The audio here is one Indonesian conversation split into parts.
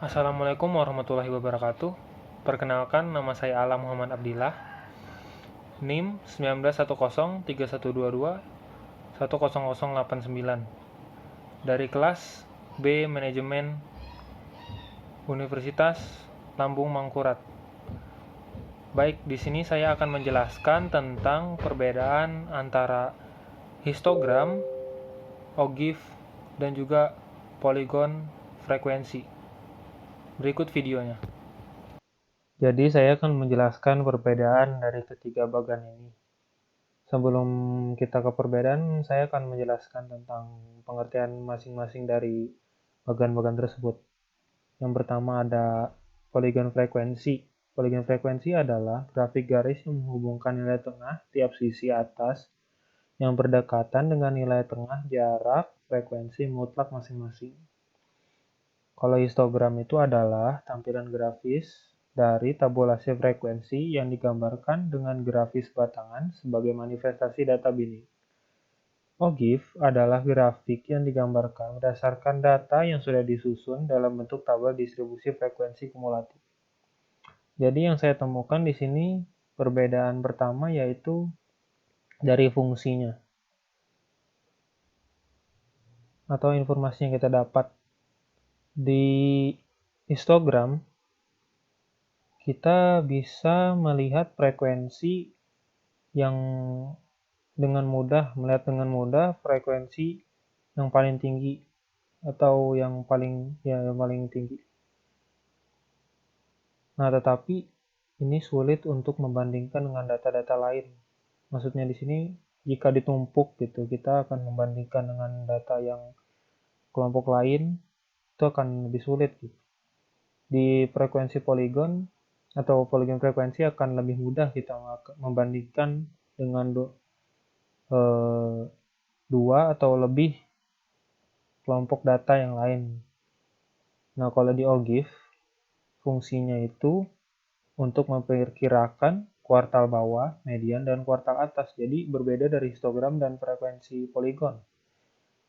Assalamualaikum warahmatullahi wabarakatuh. Perkenalkan, nama saya Alam Muhammad Abdillah. NIM 19103122100089 dari kelas B Manajemen Universitas Lambung Mangkurat. Baik, di sini saya akan menjelaskan tentang perbedaan antara histogram, ogive, dan juga poligon frekuensi. Berikut videonya. Jadi saya akan menjelaskan perbedaan dari ketiga bagan ini. Sebelum kita ke perbedaan, saya akan menjelaskan tentang pengertian masing-masing dari bagan-bagan tersebut. Yang pertama ada poligon frekuensi. Poligon frekuensi adalah grafik garis yang menghubungkan nilai tengah tiap sisi atas yang berdekatan dengan nilai tengah jarak frekuensi mutlak masing-masing. Kalau histogram itu adalah tampilan grafis dari tabulasi frekuensi yang digambarkan dengan grafis batangan sebagai manifestasi data binding. Ogive adalah grafik yang digambarkan berdasarkan data yang sudah disusun dalam bentuk tabel distribusi frekuensi kumulatif. Jadi yang saya temukan di sini perbedaan pertama yaitu dari fungsinya atau informasi yang kita dapat. Di histogram kita bisa melihat frekuensi yang melihat dengan mudah frekuensi yang paling tinggi atau yang paling tinggi. Nah, tetapi ini sulit untuk membandingkan dengan data-data lain. Maksudnya di sini jika ditumpuk gitu, kita akan membandingkan dengan data yang kelompok lain itu akan lebih sulit gitu. Di frekuensi poligon atau poligon frekuensi akan lebih mudah kita membandingkan dengan dua atau lebih kelompok data yang lain. Nah, kalau di ogive, fungsinya itu untuk memperkirakan kuartal bawah, median, dan kuartal atas. Jadi berbeda dari histogram dan frekuensi poligon.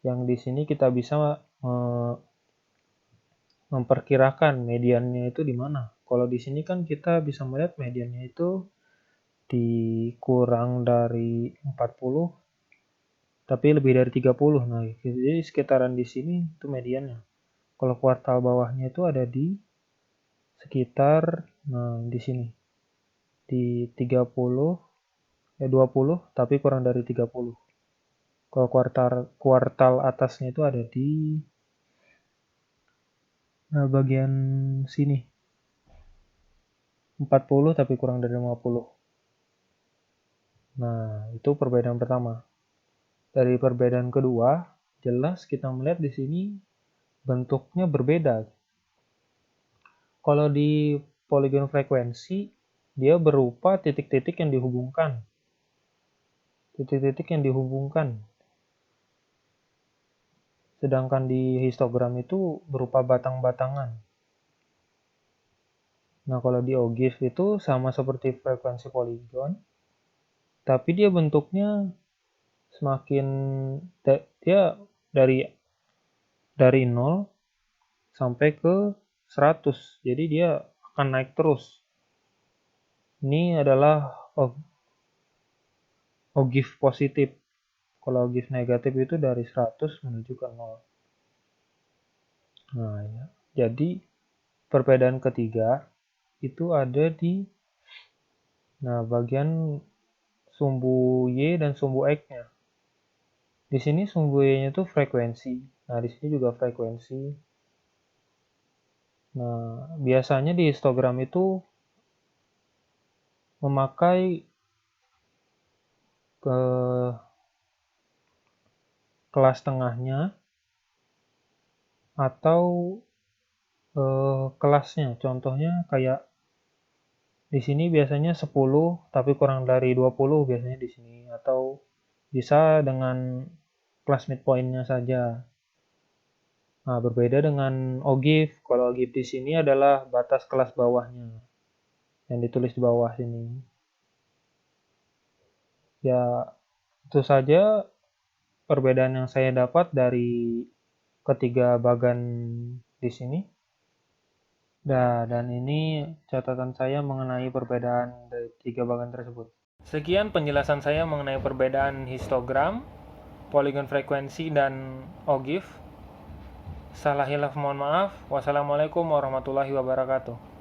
Yang di sini kita bisa memperkirakan mediannya itu di mana. Kalau di sini kan kita bisa melihat mediannya itu dikurang dari 40 tapi lebih dari 30. Nah, jadi sekitaran di sini itu mediannya. Kalau kuartal bawahnya itu ada di sekitar di sini di 20 tapi kurang dari 30. Kalau kuartal atasnya itu ada di bagian sini 40 tapi kurang dari 50. Nah, itu perbedaan pertama. Dari perbedaan kedua, jelas kita melihat di sini bentuknya berbeda. Kalau di poligon frekuensi, dia berupa titik-titik yang dihubungkan. Titik-titik yang dihubungkan. Sedangkan di histogram itu berupa batang-batangan. Nah, kalau di ogive itu sama seperti frekuensi poligon, tapi dia bentuknya semakin dia dari 0 sampai ke 100. Jadi dia akan naik terus. Ini adalah ogive positif. Kalau ogive negatif itu dari 100 menuju ke 0. Nah, ya. Jadi perbedaan ketiga itu ada di bagian sumbu Y dan sumbu X-nya. Di sini sumbu Y-nya itu frekuensi. Nah, di sini juga frekuensi. Nah, biasanya di histogram itu memakai ke kelas tengahnya atau kelasnya. Contohnya kayak di sini biasanya 10 tapi kurang dari 20 biasanya di sini, atau bisa dengan kelas midpoint-nya saja. Nah, berbeda dengan ogive. Kalau ogive di sini adalah batas kelas bawahnya yang ditulis di bawah sini. Ya, itu saja perbedaan yang saya dapat dari ketiga bagan di sini. Dan ini catatan saya mengenai perbedaan dari tiga bagian tersebut. Sekian penjelasan saya mengenai perbedaan histogram, polygon frekuensi, dan OGIF. Salah hilaf mohon maaf. Wassalamualaikum warahmatullahi wabarakatuh.